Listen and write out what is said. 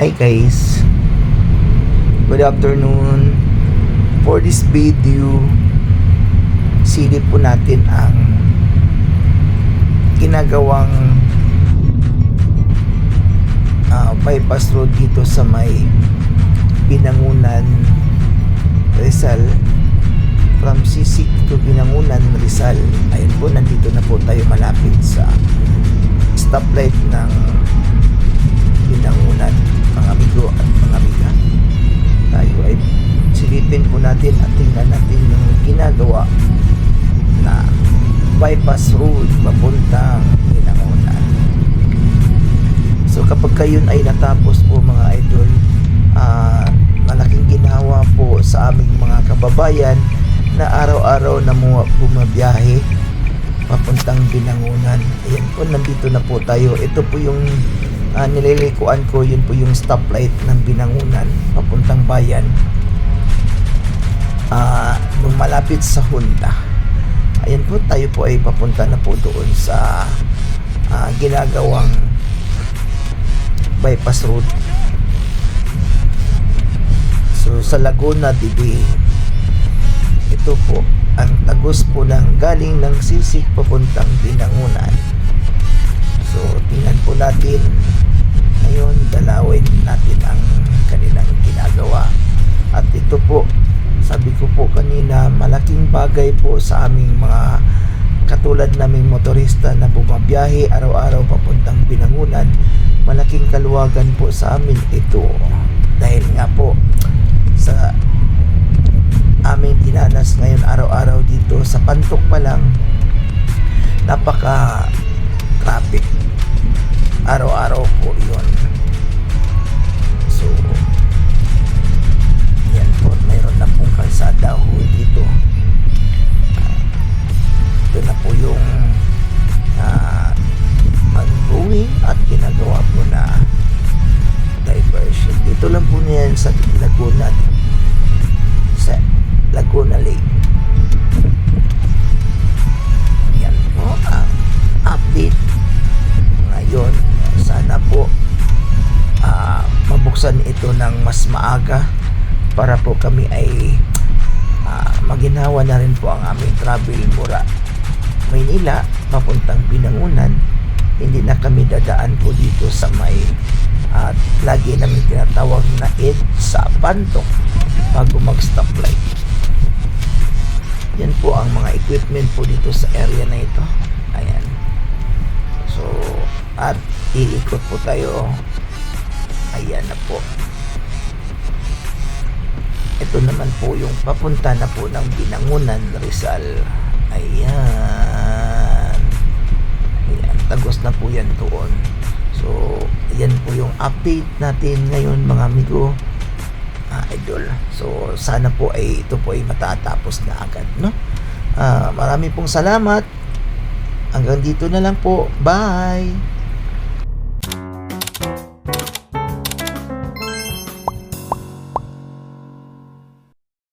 Hi guys, good afternoon. For this video, silip po natin ang ginagawang bypass road dito sa may Binangunan, Rizal. From Sisig to Binangunan, Rizal. Ayun po, nandito na po tayo malapit sa stoplight ng Binangunan, mga amigo at mga amiga. Tayo ay silipin po natin at tingnan natin yung ginagawa na bypass road papuntang Binangunan. So kapag kayon ay natapos po mga idol, malaking ginawa po sa aming mga kababayan na araw-araw na bumabiyahe papuntang Binangunan. Ayan po, nandito na po tayo. Ito po yung nililikuan ko, yun po yung stoplight ng Binangunan papuntang bayan, nung malapit sa Honda. Ayan po, tayo po ay papunta na po doon sa ginagawang bypass road. So sa Laguna Dibi, ito po ang tagos po ng galing ng Sisig papuntang Binangunan. So tingnan po natin ngayon, dalawin natin ang kanilang ginagawa. At ito po, sabi ko po kanina, malaking bagay po sa aming mga katulad naming motorista na bumabiyahe araw-araw papuntang Binangunan. Malaking kaluwagan po sa amin ito, dahil nga po sa aming dinanas ngayon araw-araw dito sa Pantok pa lang, napaka traffic araw-araw po yun. So yan po, mayroon na pong kalsada ho dito. Ito na po yung ongoing at ginagawa po na diversion. Dito lang po niyan sa Laguna Lake. Yan po ang update ngayon. Sana po mabuksan ito ng mas maaga para po kami ay maginhawa na rin po ang aming travel mula Maynila papuntang Binangunan. Hindi na kami dadaan po dito sa may lagi namin tinatawag na sa Pantok bago mag-stoplight. Yan po ang mga equipment po dito sa area na ito. Ayan. So, at iikot po tayo. Ayan na po. Ito naman po yung papunta na po ng Binangunan, Rizal. Ayan. Ayan, tagos na po yan doon. So, ayan po yung update natin ngayon mga amigo, idol. So, sana po ay ito po ay matatapos na agad, no? Marami pong salamat. Hanggang dito na lang po. Bye!